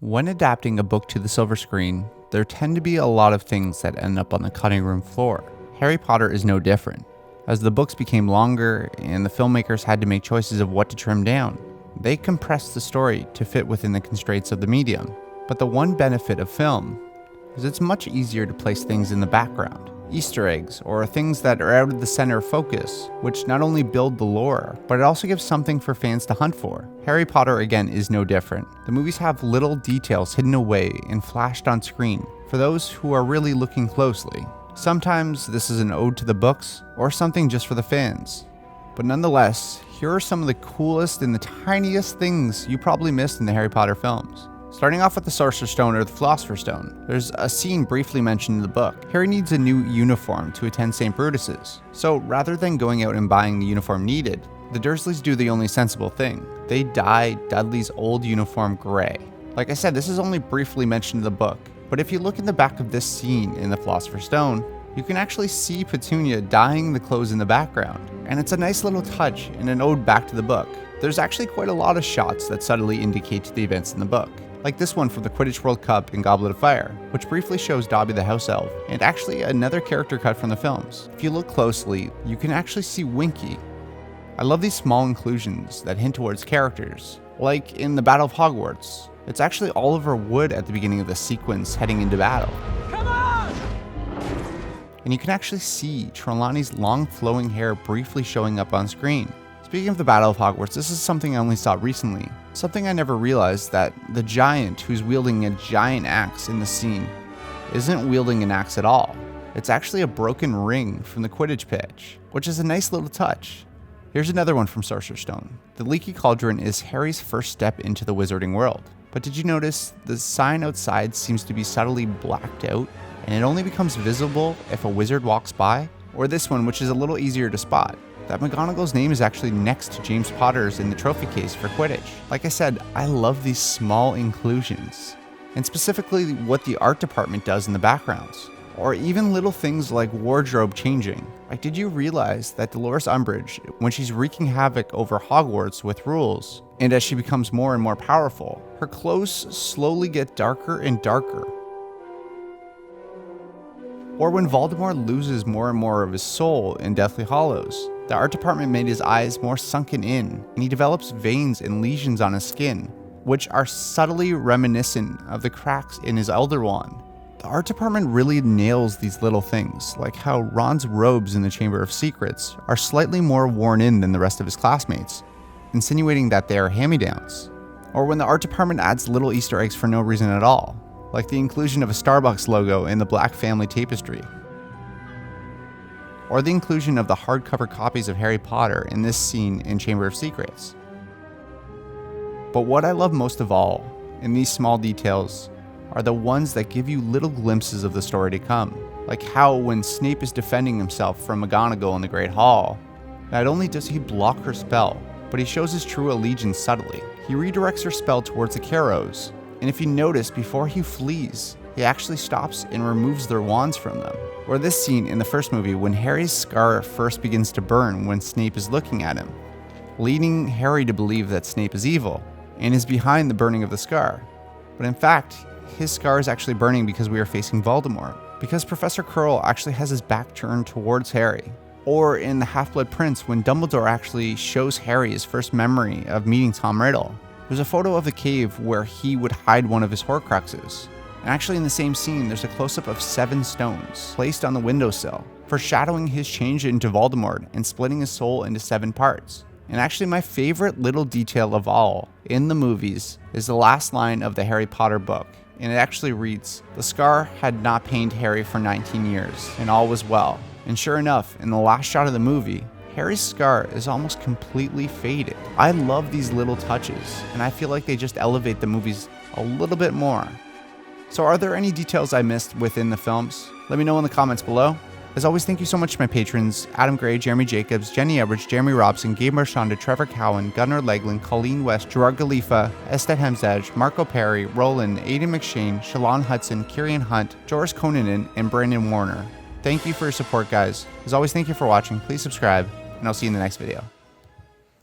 When adapting a book to the silver screen, there tend to be a lot of things that end up on the cutting room floor. Harry Potter is no different. As the books became longer and the filmmakers had to make choices of what to trim down, they compressed the story to fit within the constraints of the medium. But the one benefit of film is it's much easier to place things in the background. Easter eggs, or things that are out of the center of focus, which not only build the lore, but it also gives something for fans to hunt for. Harry Potter, again, is no different. The movies have little details hidden away and flashed on screen for those who are really looking closely. Sometimes this is an ode to the books, or something just for the fans. But nonetheless, here are some of the coolest and the tiniest things you probably missed in the Harry Potter films. Starting off with the Sorcerer's Stone or the Philosopher's Stone, there's a scene briefly mentioned in the book. Harry needs a new uniform to attend St. Brutus's. So rather than going out and buying the uniform needed, the Dursleys do the only sensible thing. They dye Dudley's old uniform gray. Like I said, this is only briefly mentioned in the book, but if you look in the back of this scene in the Philosopher's Stone, you can actually see Petunia dyeing the clothes in the background. And it's a nice little touch and an ode back to the book. There's actually quite a lot of shots that subtly indicate the events in the book. Like this one from the Quidditch World Cup in Goblet of Fire, which briefly shows Dobby the House Elf, and actually another character cut from the films. If you look closely, you can actually see Winky. I love these small inclusions that hint towards characters, like in the Battle of Hogwarts. It's actually Oliver Wood at the beginning of the sequence heading into battle. Come on! And you can actually see Trelawney's long flowing hair briefly showing up on screen. Speaking of the Battle of Hogwarts, this is something I only saw recently. Something I never realized, that the giant who's wielding a giant axe in the scene isn't wielding an axe at all. It's actually a broken ring from the Quidditch pitch, which is a nice little touch. Here's another one from Sorcerer's Stone. The Leaky Cauldron is Harry's first step into the wizarding world. But did you notice the sign outside seems to be subtly blacked out, and it only becomes visible if a wizard walks by? Or this one, which is a little easier to spot, that McGonagall's name is actually next to James Potter's in the trophy case for Quidditch. Like I said, I love these small inclusions, and specifically what the art department does in the backgrounds. Or even little things like wardrobe changing. Like, did you realize that Dolores Umbridge, when she's wreaking havoc over Hogwarts with rules, and as she becomes more and more powerful, her clothes slowly get darker and darker? Or when Voldemort loses more and more of his soul in Deathly Hallows, the art department made his eyes more sunken in, and he develops veins and lesions on his skin, which are subtly reminiscent of the cracks in his Elder Wand. The art department really nails these little things, like how Ron's robes in the Chamber of Secrets are slightly more worn in than the rest of his classmates, insinuating that they are hand-me-downs. Or when the art department adds little Easter eggs for no reason at all, like the inclusion of a Starbucks logo in the Black family tapestry. Or the inclusion of the hardcover copies of Harry Potter in this scene in Chamber of Secrets. But what I love most of all in these small details are the ones that give you little glimpses of the story to come. Like how when Snape is defending himself from McGonagall in the Great Hall, not only does he block her spell, but he shows his true allegiance subtly. He redirects her spell towards the Carrows, and if you notice, before he flees, he actually stops and removes their wands from them. Or this scene in the first movie when Harry's scar first begins to burn when Snape is looking at him, leading Harry to believe that Snape is evil and is behind the burning of the scar. But in fact, his scar is actually burning because we are facing Voldemort, because Professor Quirrell actually has his back turned towards Harry. Or in The Half-Blood Prince when Dumbledore actually shows Harry his first memory of meeting Tom Riddle. There's a photo of the cave where he would hide one of his Horcruxes. And actually in the same scene, there's a close-up of 7 stones placed on the windowsill, foreshadowing his change into Voldemort and splitting his soul into 7 parts. And actually my favorite little detail of all in the movies is the last line of the Harry Potter book. And it actually reads, "The scar had not pained Harry for 19 years, and all was well." And sure enough, in the last shot of the movie, Harry's scar is almost completely faded. I love these little touches, and I feel like they just elevate the movies a little bit more. So are there any details I missed within the films? Let me know in the comments below. As always, thank you so much to my patrons, Adam Gray, Jeremy Jacobs, Jenny Edwards, Jeremy Robson, Gabe Marchanda, Trevor Cowan, Gunnar Legland, Colleen West, Gerard Galifa, Estet Hemzaj, Marco Perry, Roland, Aiden McShane, Shalon Hudson, Kieran Hunt, Joris Konanen, and Brandon Warner. Thank you for your support, guys. As always, thank you for watching. Please subscribe, and I'll see you in the next video.